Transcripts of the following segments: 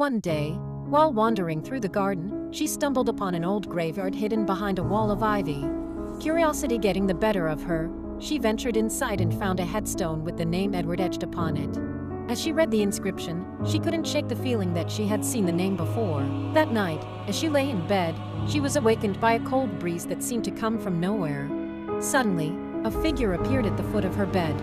One day, while wandering through the garden, she stumbled upon an old graveyard hidden behind a wall of ivy. Curiosity getting the better of her, she ventured inside and found a headstone with the name Edward etched upon it. As she read the inscription, she couldn't shake the feeling that she had seen the name before. That night, as she lay in bed, she was awakened by a cold breeze that seemed to come from nowhere. Suddenly, a figure appeared at the foot of her bed.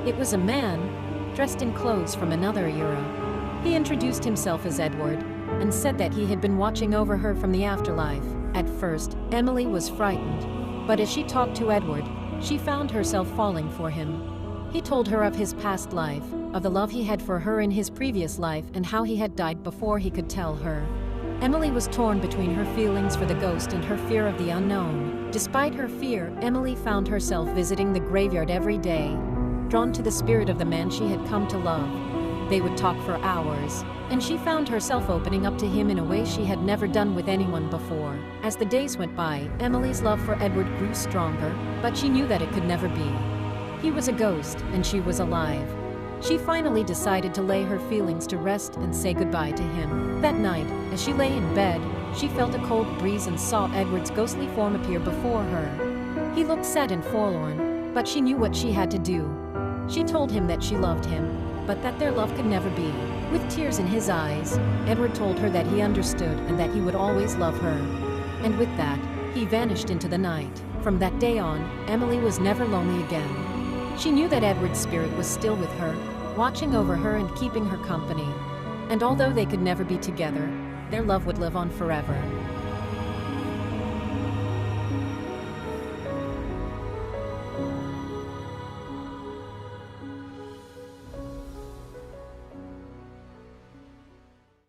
It was a man, dressed in clothes from another era. He introduced himself as Edward, and said that he had been watching over her from the afterlife. At first, Emily was frightened, but as she talked to Edward, she found herself falling for him. He told her of his past life, of the love he had for her in his previous life and how he had died before he could tell her. Emily was torn between her feelings for the ghost and her fear of the unknown. Despite her fear, Emily found herself visiting the graveyard every day, drawn to the spirit of the man she had come to love. They would talk for hours, and she found herself opening up to him in a way she had never done with anyone before. As the days went by, Emily's love for Edward grew stronger, but she knew that it could never be. He was a ghost, and she was alive. She finally decided to lay her feelings to rest and say goodbye to him. That night, as she lay in bed, she felt a cold breeze and saw Edward's ghostly form appear before her. He looked sad and forlorn, but she knew what she had to do. She told him that she loved him, but that their love could never be. With tears in his eyes, Edward told her that he understood and that he would always love her. And with that, he vanished into the night. From that day on, Emily was never lonely again. She knew that Edward's spirit was still with her, watching over her and keeping her company. And although they could never be together, their love would live on forever.